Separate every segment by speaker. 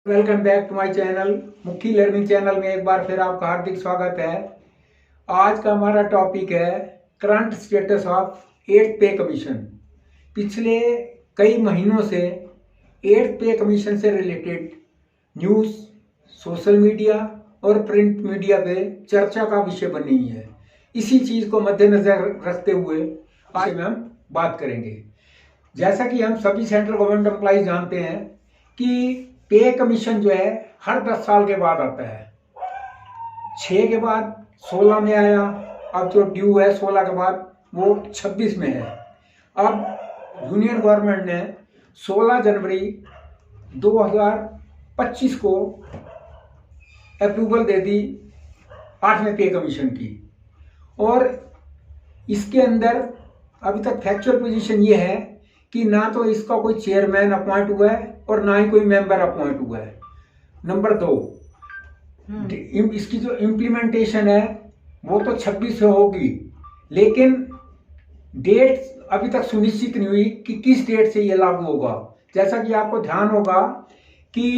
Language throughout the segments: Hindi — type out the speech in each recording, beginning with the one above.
Speaker 1: Welcome back to my channel Mukhi learning channel में एक बार फिर आपका हार्दिक स्वागत है। आज का हमारा टॉपिक है current status of eighth pay commission. पिछले कई महीनों से एट्थ पे कमीशन से रिलेटेड न्यूज़ सोशल मीडिया और प्रिंट मीडिया पे चर्चा का विषय बनी है। इसी चीज़ को मद्देनजर रखते हुए आज में हम बात करेंगे। जैसा कि हम सभी सेंट्रल गवर्नमेंट एम्प्लॉइज जानते हैं कि पे कमीशन जो है हर 10 साल के बाद आता है। 6 के बाद 16 में आया, अब जो ड्यू है 16 के बाद वो 26 में है। अब यूनियन गवर्नमेंट ने 16 जनवरी 2025 को अप्रूवल दे दी 8वें पे कमीशन की। और इसके अंदर अभी तक फैक्चुअल पोजीशन ये है कि ना तो इसका कोई चेयरमैन अपॉइंट हुआ है और ना ही कोई मेंबर अपॉइंट हुआ है। नंबर 2, इसकी जो इम्प्लीमेंटेशन है वो तो 26 से होगी, लेकिन डेट अभी तक सुनिश्चित नहीं हुई कि किस डेट से ये लागू होगा। जैसा कि आपको ध्यान होगा कि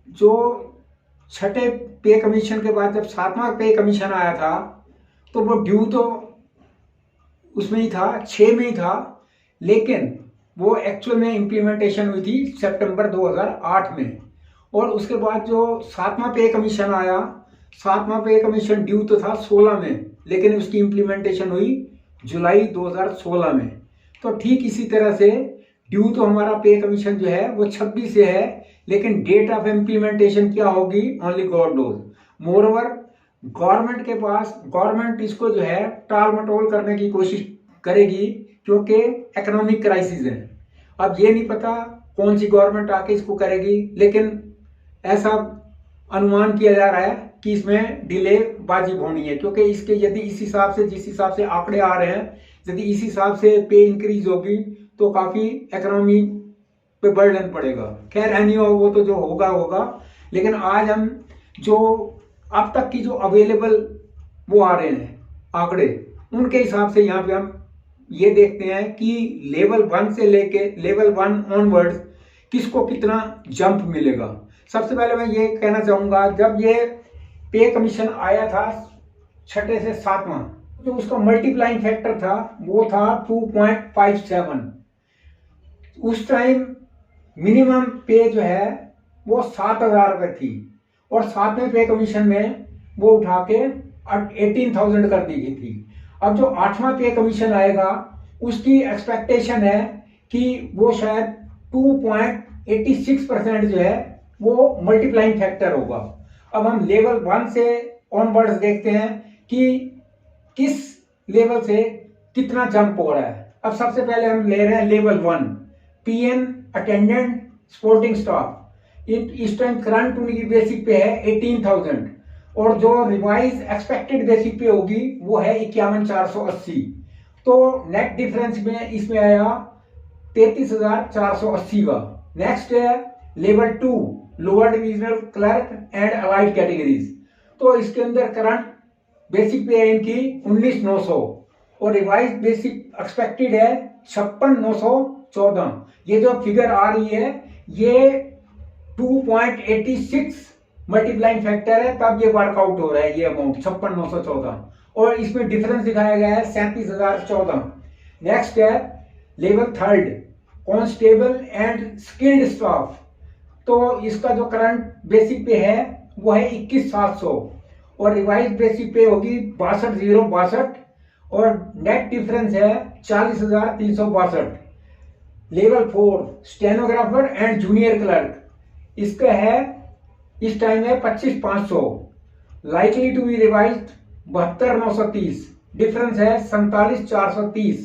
Speaker 1: जो छठे पे कमीशन के बाद जब 7वां पे कमीशन आया था तो वो ड्यू तो उसमें ही था, 6 में ही था, लेकिन वो एक्चुअल में इम्प्लीमेंटेशन हुई थी सितंबर 2008 में। और उसके बाद जो 7वां पे कमीशन आया, 7वां पे कमीशन ड्यू तो था 16 में, लेकिन उसकी इम्प्लीमेंटेशन हुई जुलाई 2016 में। तो ठीक इसी तरह से ड्यू तो हमारा पे कमीशन जो है वो 26 से है, लेकिन डेट ऑफ इम्प्लीमेंटेशन क्या होगी only God knows. Moreover government के पास, गवर्नमेंट इसको जो है टाल मटोल करने की कोशिश करेगी क्योंकि इकोनॉमिक क्राइसिस है। अब ये नहीं पता कौन सी गवर्नमेंट आके इसको करेगी, लेकिन ऐसा अनुमान किया जा रहा है कि इसमें डिले वाजिब होनी है, क्योंकि इसके यदि इस हिसाब से, जिस हिसाब से आंकड़े आ रहे हैं, यदि इस हिसाब से पे इंक्रीज होगी तो काफी इकोनॉमी पे बर्डन पड़ेगा। खैर एनी हो, वो तो जो होगा होगा, लेकिन आज हम जो अब तक की जो अवेलेबल वो आ रहे हैं आंकड़े, उनके हिसाब से यहाँ पे हम ये देखते हैं कि लेवल 1 से लेके लेवल 1 ऑनवर्ड्स किसको कितना जंप मिलेगा। सबसे पहले मैं ये कहना चाहूंगा, जब ये पे कमीशन आया था 6 से 7वां, जो उसका मल्टीप्लाइंग फैक्टर था वो था 2.57। उस टाइम मिनिमम पे जो है वो 7,000 रुपये थी और 7वें पे कमीशन में वो उठा के 18,000 कर दी गई थी। अब जो 8वां पे कमीशन आएगा उसकी एक्सपेक्टेशन है कि वो शायद 2.86% जो है वो मल्टीप्लाइंग फैक्टर होगा। अब हम लेवल 1 से ऑनवर्ड्स देखते हैं कि किस लेवल से कितना जंप हो रहा है। अब सबसे पहले हम ले रहे हैं level 1, PN attendant supporting staff. इस टाइम करंट उनकी बेसिक पे है 18,000 और जो रिवाइज एक्सपेक्टेड बेसिक पे होगी वो है 51,480। तो नेट डिफरेंस में इसमें आया 33,480 का। नेक्स्ट है level 2, lower divisional clerk and allied categories. तो इसके अंदर करंट बेसिक पे है इनकी 19,900 और रिवाइज बेसिक एक्सपेक्टेड है 56,914। ये जो फिगर आ रही है ये 2.86 मल्टीप्लाइंग फैक्टर है, तब ये वर्कआउट हो रहा है ये अमाउंट 56,914 और इसमें डिफरेंस दिखाया गया है 37,014। नेक्स्ट है level 3, constable and skilled staff. तो इसका जो करंट बेसिक पे है वो है 21,700 और रिवाइज बेसिक पे होगी 62,062 और नेट डिफरेंस है 40,362। Level 4, stenographer and junior clerk, इसका है इस टाइम है 25,500, likely to be revised 72,930, difference है 47,430।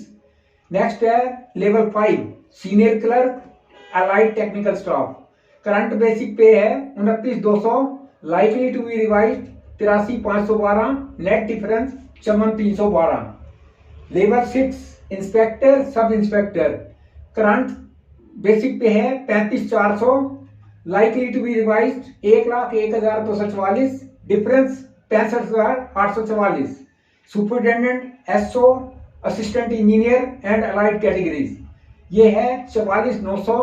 Speaker 1: नेक्स्ट है level 5, senior clerk allied technical staff. Current basic pay है 29,200, likely to be revised 83,512, net difference 54,312। Level 6, inspector sub inspector, current basic pay है 35,400, likely to be revised 1,01,244, difference 65,844। Superintendent SO assistant engineer and allied categories, ये है 44,900,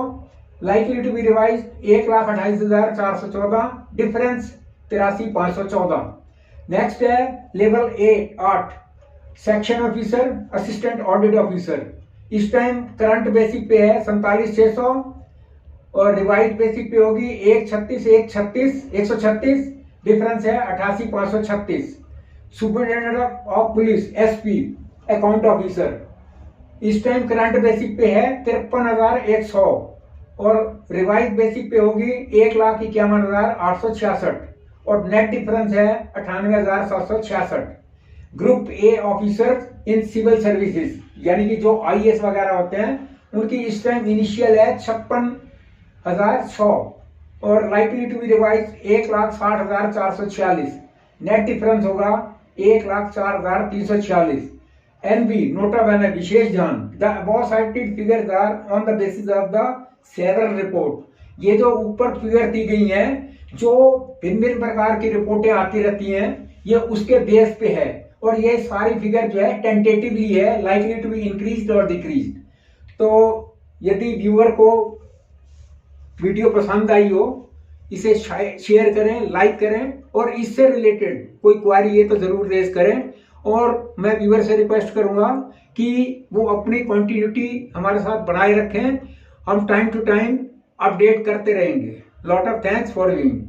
Speaker 1: likely to be revise 1,28,414, difference 83,514। Next है level A 8, section officer, assistant audit officer. इस टाइम करंट बेसिक पे है 47,600 और रिवाइज बेसिक पे होगी 136, डिफरेंस है 88,536। Superintendent of police SP, account officer, इस टाइम करंट बेसिक पे है 53,100 और रिवाइज बेसिक पे होगी 1,51,866 और नेट डिफरेंस है 98,766। Group A officer in civil services, यानी कि जो आईएएस वगैरह होते हैं उनकी इस टाइम इनिशियल है 56,100 और likely to be revise 1,60,446। Net difference होगा 1,04,346। एनबी नोटा बेने, विशेष ध्यान, the above cited figures are on the basis of the several report. ये जो ऊपर फिगर दी गई हैं, जो भिन्न भिन्न प्रकार की रिपोर्टें आती रहती हैं, ये उसके बेस पे है और ये सारी फिगर जो है टेंटेटिवली है, लाइकली टू बी इंक्रीज और डिक्रीज। तो यदि व्यूअर को वीडियो पसंद आई हो, इसे शेयर करें, लाइक करें और इससे रिलेटेड कोई क्वेरी है तो जरूर रेज करें। और मैं व्यूअर से रिक्वेस्ट करूंगा कि वो अपनी कंटिन्यूटी हमारे साथ बनाए रखें। हम टाइम टू टाइम अपडेट करते रहेंगे। Lot of thanks for viewing.